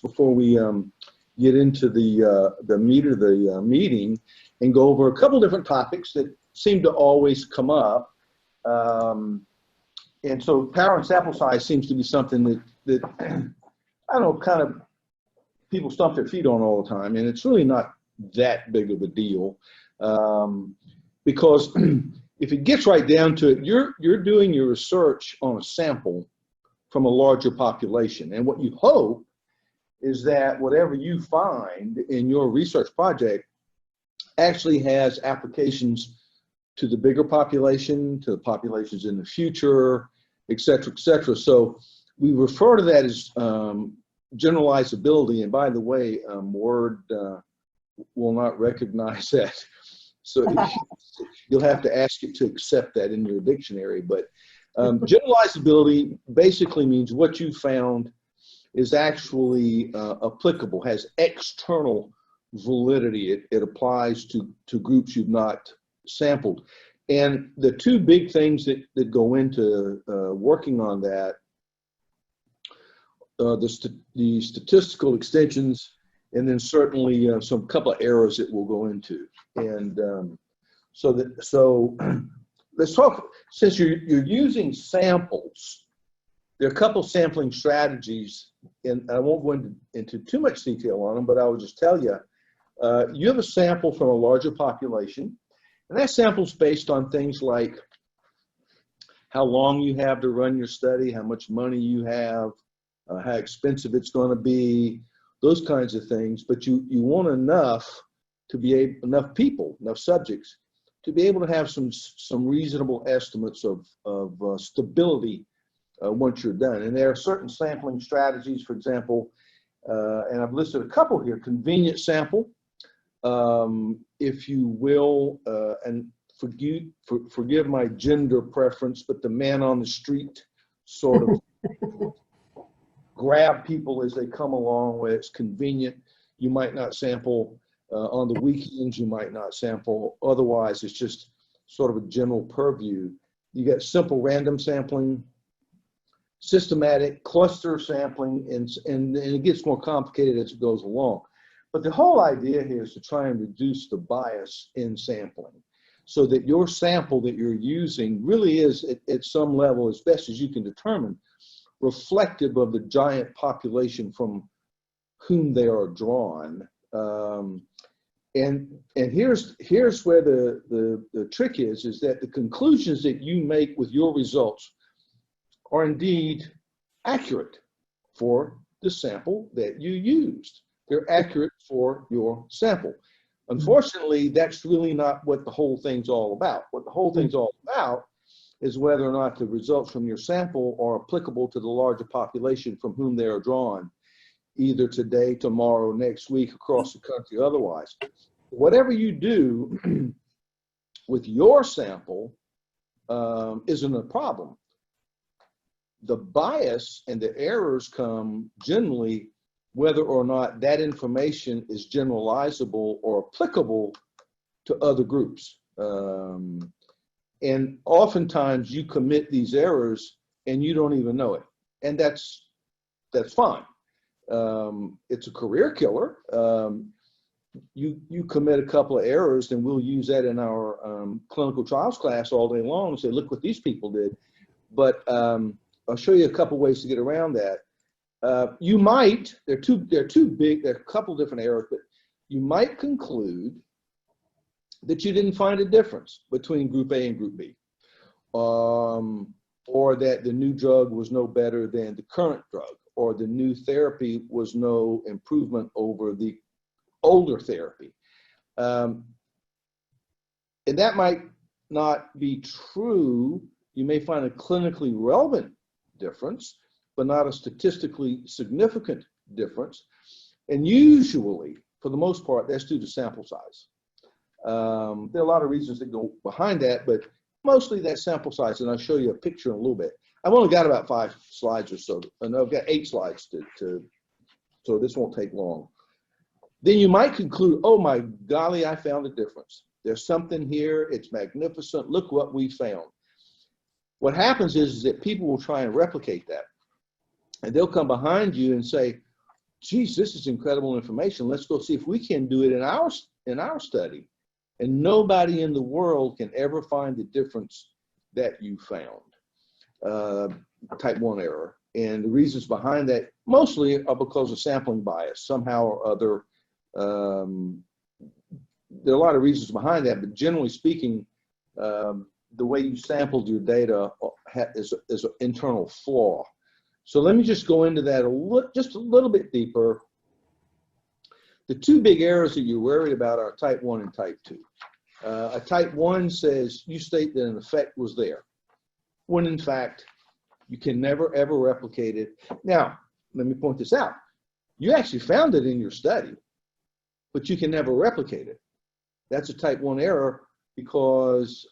before we get into the meat of the meeting and go over a couple different topics that seem to always come up. And so power and sample size seems to be something that I don't know, kind of people stomp their feet on all the time, and it's really not that big of a deal, because if it gets right down to it, you're doing your research on a sample from a larger population, and what you hope is that whatever you find in your research project actually has applications to the bigger population, to the populations in the future, et cetera, et cetera. So we refer to that as generalizability. And by the way, Word will not recognize that. So you'll have to ask it to accept that in your dictionary. But generalizability basically means what you found is actually applicable, has external validity. It applies to groups you've not sampled. And the two big things that go into working on that, the statistical extensions, and then certainly some couple of errors that we'll go into. And so let's talk, since you're using samples, there are a couple sampling strategies, and I won't go into too much detail on them, but I will just tell you, you have a sample from a larger population, and that sample is based on things like how long you have to run your study, how much money you have, how expensive it's going to be, those kinds of things. But you want enough to be enough people, enough subjects, to be able to have some reasonable estimates of stability once you're done. And there are certain sampling strategies, for example, and I've listed a couple here: convenient sample, if you will, and forgive my gender preference, but the man on the street sort of grab people as they come along, where it's convenient. You might not sample on the weekends, you might not sample otherwise. It's just sort of a general purview. You got simple random sampling, systematic cluster sampling, and it gets more complicated as it goes along. But the whole idea here is to try and reduce the bias in sampling, so that your sample that you're using really is, at some level, as best as you can determine, reflective of the giant population from whom they are drawn. And here's where the trick is that the conclusions that you make with your results are indeed accurate for the sample that you used. They're accurate for your sample. Unfortunately, that's really not what the whole thing's all about. What the whole thing's all about is whether or not the results from your sample are applicable to the larger population from whom they are drawn, either today, tomorrow, next week, across the country, otherwise. Whatever you do with your sample isn't a problem. The bias and the errors come generally whether or not that information is generalizable or applicable to other groups. And oftentimes you commit these errors and you don't even know it. And that's fine. It's a career killer. You commit a couple of errors, and we'll use that in our clinical trials class all day long and say, look what these people did. But I'll show you a couple ways to get around that. You might, they're too big, there are a couple different errors, but you might conclude that you didn't find a difference between group A and group B, or that the new drug was no better than the current drug, or the new therapy was no improvement over the older therapy. And that might not be true. You may find a clinically relevant difference, but not a statistically significant difference. And usually, for the most part, that's due to sample size. There are a lot of reasons that go behind that, but mostly that sample size, and I'll show you a picture in a little bit. I've only got about 5 slides or so, and I've got 8 slides so this won't take long. Then you might conclude, oh my golly, I found a difference. There's something here, it's magnificent, look what we found. What happens is that people will try and replicate that. And they'll come behind you and say, geez, this is incredible information. Let's go see if we can do it in our study. And nobody in the world can ever find the difference that you found, type 1 error. And the reasons behind that mostly are because of sampling bias, somehow or other. There are a lot of reasons behind that, but generally speaking, the way you sampled your data is an internal flaw. So let me just go into that just a little bit deeper. The two big errors that you're worried about are type 1 and type 2. A type 1 says you state that an effect was there, when in fact, you can never, ever replicate it. Now, let me point this out. You actually found it in your study, but you can never replicate it. That's a type 1 error because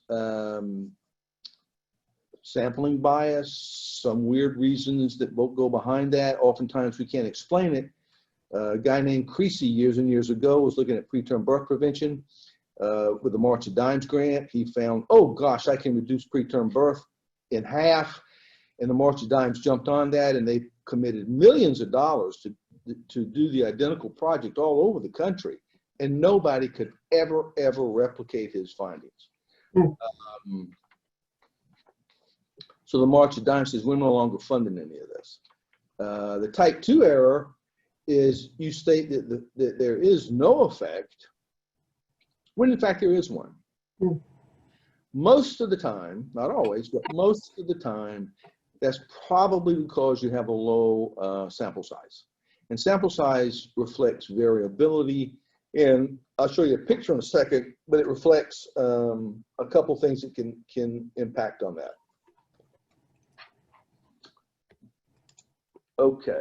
sampling bias, some weird reasons that go behind that. Oftentimes we can't explain it. A guy named Creasy years and years ago was looking at preterm birth prevention with the March of Dimes grant. He found, oh gosh, I can reduce preterm birth in half. And the March of Dimes jumped on that, and they committed millions of dollars to do the identical project all over the country. And nobody could ever, ever replicate his findings. So the March of Dimes says we're no longer funding any of this. The type 2 error is you state that there is no effect, when in fact there is one. Most of the time, not always, but most of the time, that's probably because you have a low sample size. And sample size reflects variability. And I'll show you a picture in a second, but it reflects a couple things that can impact on that. Okay,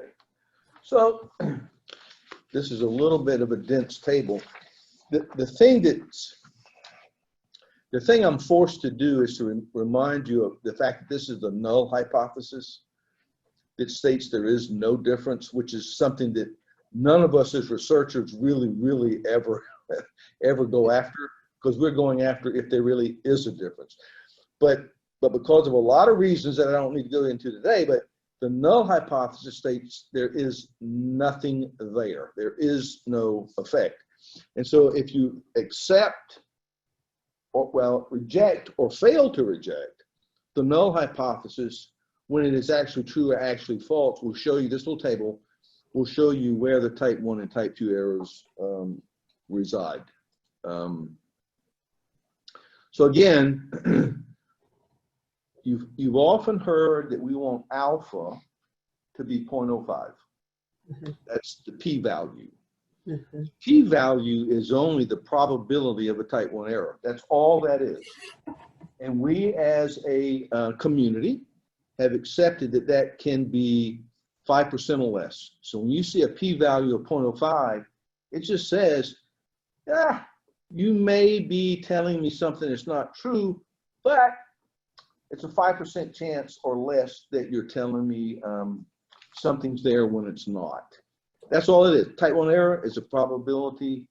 so this is a little bit of a dense table. The thing I'm forced to do is to remind you of the fact that this is the null hypothesis that states there is no difference, which is something that none of us as researchers really ever go after, because we're going after if there really is a difference. But because of a lot of reasons that I don't need to go into today, but the null hypothesis states there is nothing there. There is no effect. And so if you accept, or well, reject or fail to reject the null hypothesis when it is actually true or actually false, we'll show you, this little table will show you where the type 1 and type 2 errors reside. So again, you've often heard that we want alpha to be 0.05. That's the p-value. P-value is only the probability of a type 1 error. That's all that is. And we as a community have accepted that that can be 5% or less. So when you see a p-value of 0.05, it just says, you may be telling me something that's not true, but it's a 5% chance or less that you're telling me something's there when it's not. That's all it is. Type 1 error is a probability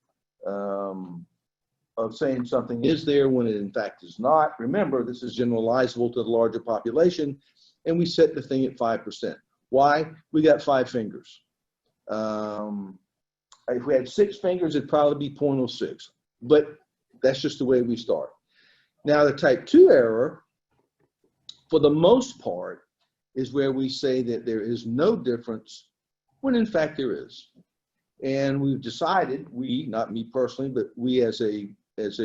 of saying something is there when it in fact is not. Remember, this is generalizable to the larger population, and we set the thing at 5%. Why? We got 5 fingers. If we had 6 fingers, it'd probably be 0.06, but that's just the way we start. Now, the type 2 error, for the most part, is where we say that there is no difference when in fact there is. And we've decided, we, not me personally, but we as a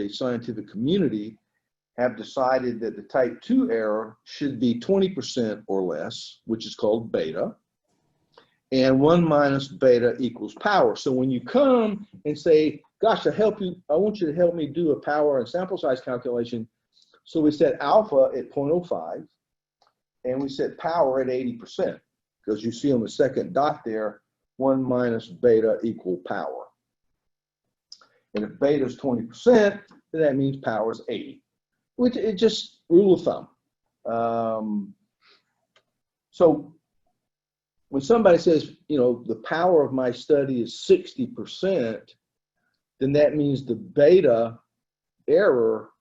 scientific community have decided that the type 2 error should be 20% or less, which is called beta, and 1 minus beta equals power. So when you come and say, gosh, I want you to help me do a power and sample size calculation. So we set alpha at 0.05, and we set power at 80%, because you see on the second dot there, 1 minus beta equal power. And if beta is 20%, then that means power is 80, which is just rule of thumb. So when somebody says, you know, the power of my study is 60%, then that means the beta error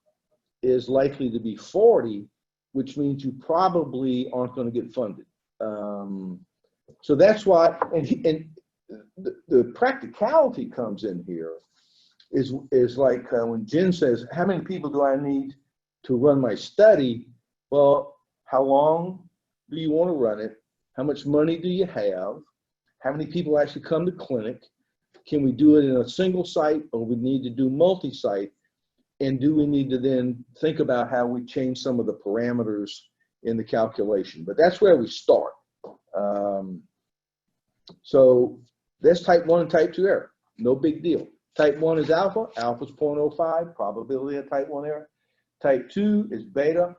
is likely to be 40, which means you probably aren't going to get funded. So that's why, and the practicality comes in here is like when Jen says, how many people do I need to run my study? Well, how long do you want to run it? How much money do you have? How many people actually come to clinic? Can we do it in a single site, or we need to do multi-site? And do we need to then think about how we change some of the parameters in the calculation? But that's where we start. So that's type 1 and type 2 error. No big deal. Type 1 is alpha. Alpha is 0.05, probability of type 1 error. Type 2 is beta.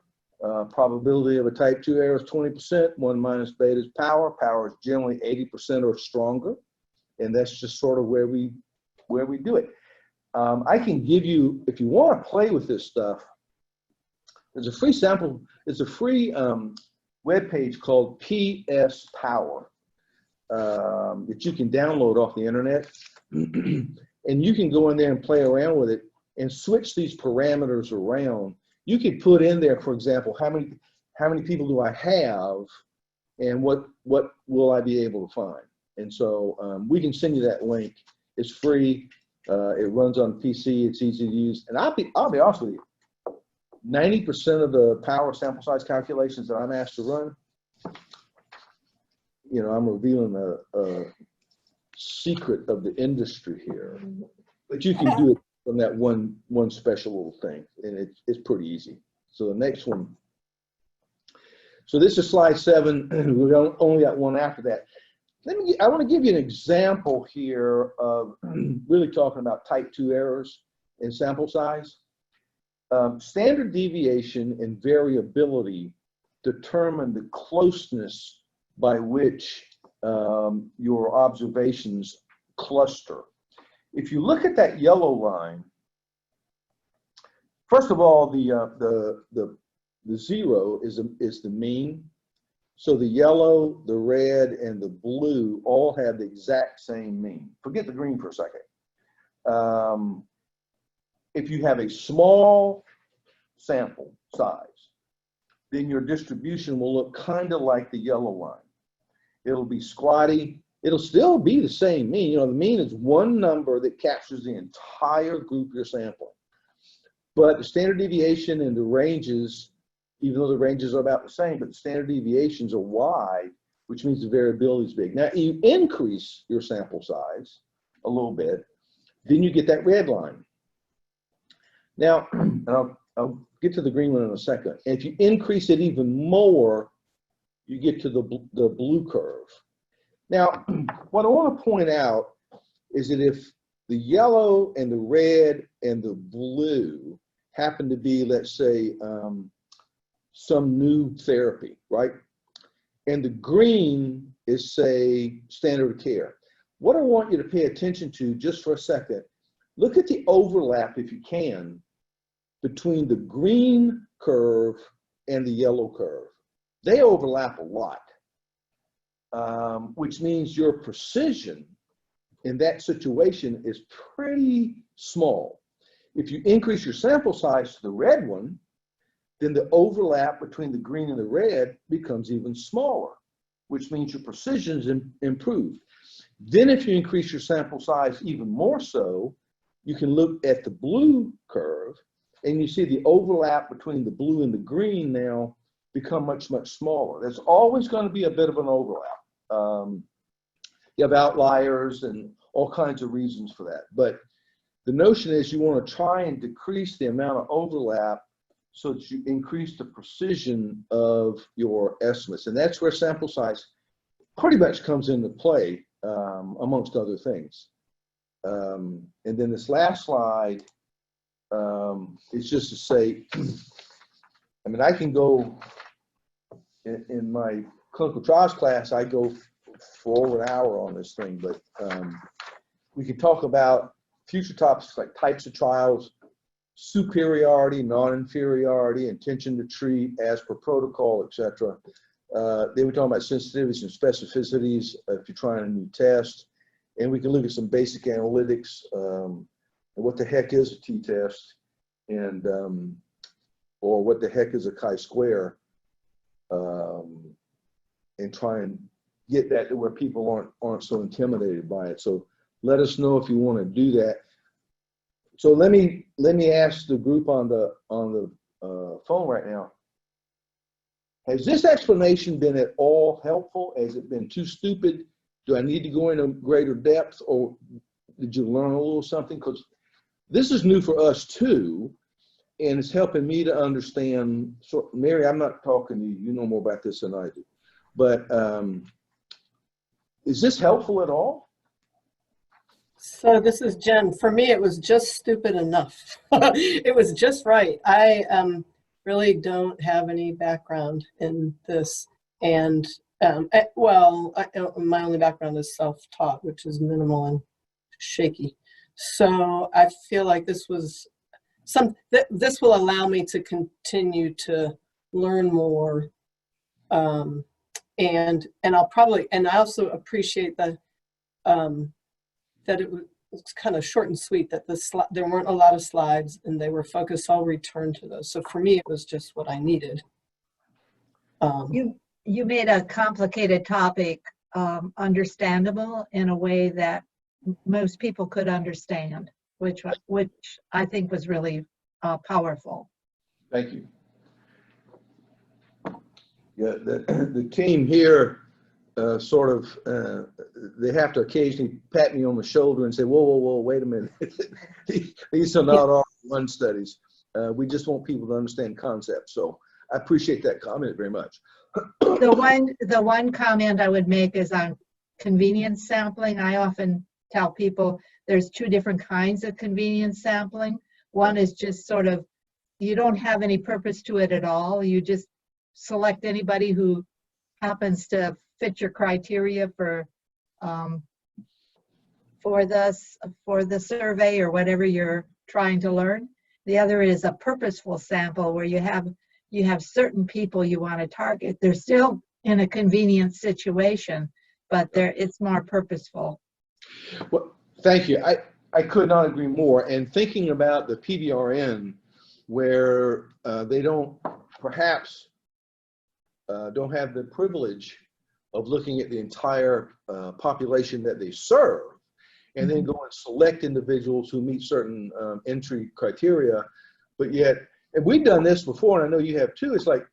Probability of a type 2 error is 20%. 1 minus beta is power. Power is generally 80% or stronger. And that's just sort of where we do it. I can give you, if you want to play with this stuff, there's a free sample, it's a free web page called PS Power that you can download off the internet. And you can go in there and play around with it and switch these parameters around. You could put in there, for example, how many people do I have, and what will I be able to find? And so we can send you that link. It's free. It runs on PC. It's easy to use. And I'll be honest with you. 90% of the power sample size calculations that I'm asked to run, you know, I'm revealing a secret of the industry here. But you can do it from that one special little thing, and it's pretty easy. So the next one. So this is slide 7. We only got one after that. I want to give you an example here of really talking about type 2 errors in sample size. Standard deviation and variability determine the closeness by which your observations cluster. If you look at that yellow line, first of all, the 0 is the mean. So the yellow, the red, and the blue all have the exact same mean. Forget the green for a second. If you have a small sample size, then your distribution will look kind of like the yellow line. It'll be squatty. It'll still be the same mean. You know, the mean is one number that captures the entire group you're sampling. But the standard deviation and the ranges, even though the ranges are about the same, but the standard deviations are wide, which means the variability is big. Now, you increase your sample size a little bit, then you get that red line. Now, and I'll get to the green one in a second. And if you increase it even more, you get to the blue curve. Now, what I want to point out is that if the yellow and the red and the blue happen to be, let's say, some new therapy, right? And the green is, say, standard of care. What I want you to pay attention to just for a second, look at the overlap, if you can, between the green curve and the yellow curve. They overlap a lot, which means your precision in that situation is pretty small. If you increase your sample size to the red one, then the overlap between the green and the red becomes even smaller, which means your precision is improved. Then if you increase your sample size even more so, you can look at the blue curve, and you see the overlap between the blue and the green now become much, much smaller. There's always going to be a bit of an overlap. You have outliers and all kinds of reasons for that. But the notion is you want to try and decrease the amount of overlap so that you increase the precision of your estimates. And that's where sample size pretty much comes into play, amongst other things. And then this last slide is just to say, I mean, I can go, in my clinical trials class, I go for over an hour on this thing, but we could talk about future topics like types of trials, superiority, non-inferiority, intention to treat as per protocol, etc. Then we're talking about sensitivities and specificities if you're trying a new test. And we can look at some basic analytics, and what the heck is a t-test, and or what the heck is a chi-square, and try and get that to where people aren't so intimidated by it. So let us know if you want to do that. So let me ask the group on the phone right now. Has this explanation been at all helpful? Has it been too stupid? Do I need to go into greater depth, or did you learn a little something? Because this is new for us too, and it's helping me to understand. So, Mary, I'm not talking to you. You know more about this than I do. But is this helpful at all? So this is Jen. For me, it was just stupid enough. It was just right. I really don't have any background in this. And my only background is self-taught, which is minimal and shaky. So I feel like this was this will allow me to continue to learn more. And I'll probably, and I also appreciate that that it was kind of short and sweet, that there weren't a lot of slides and they were focused. I'll return to those. So for me, it was just what I needed. You made a complicated topic understandable in a way that most people could understand, which I think was really powerful. Thank you. Yeah, the team here they have to occasionally pat me on the shoulder and say, whoa, wait a minute. These are not all one studies. We just want people to understand concepts. So I appreciate that comment very much. The one comment I would make is on convenience sampling. I often tell people there's two different kinds of convenience sampling. One is just sort of, you don't have any purpose to it at all. You just select anybody who happens to fit your criteria for the survey or whatever you're trying to learn. The other is a purposeful sample where you have certain people you want to target. They're still in a convenient situation, but it's more purposeful. Well, thank you. I could not agree more. And thinking about the PBRN, where they don't have the privilege of looking at the entire population that they serve, and then go and select individuals who meet certain entry criteria. But yet, and we've done this before, and I know you have too, it's like,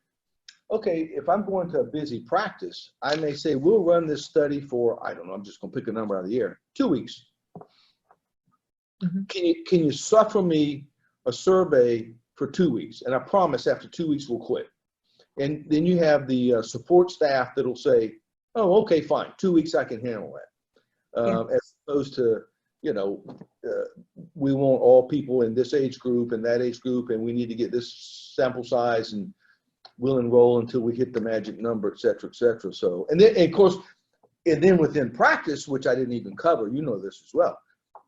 okay, if I'm going to a busy practice, I may say, we'll run this study for, I don't know, I'm just gonna pick a number out of the air, 2 weeks. Can you suffer me a survey for 2 weeks? And I promise after 2 weeks we'll quit. And then you have the support staff that'll say, oh, okay, fine, 2 weeks I can handle that. As opposed to, we want all people in this age group and that age group, and we need to get this sample size, and we'll enroll until we hit the magic number, et cetera, et cetera. So, and then, and of course, and then within practice, which I didn't even cover, you know this as well,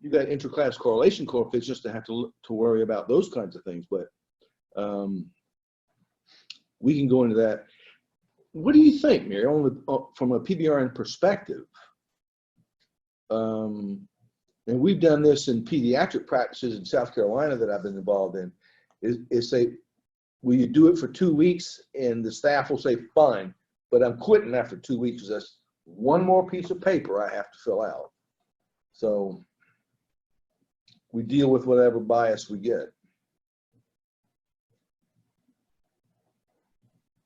you got interclass correlation coefficients to have to worry about those kinds of things. But we can go into that. What do you think, Mary, from a PBRN perspective? And we've done this in pediatric practices in South Carolina that I've been involved in, is say, will you do it for 2 weeks? And the staff will say, fine, but I'm quitting after 2 weeks because that's one more piece of paper I have to fill out. So we deal with whatever bias we get.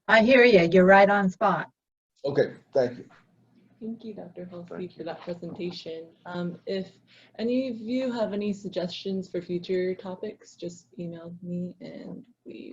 I hear you. You're right on spot. Okay, thank you. Thank you, Dr. Hulsey, for that presentation. If any of you have any suggestions for future topics, just email me and we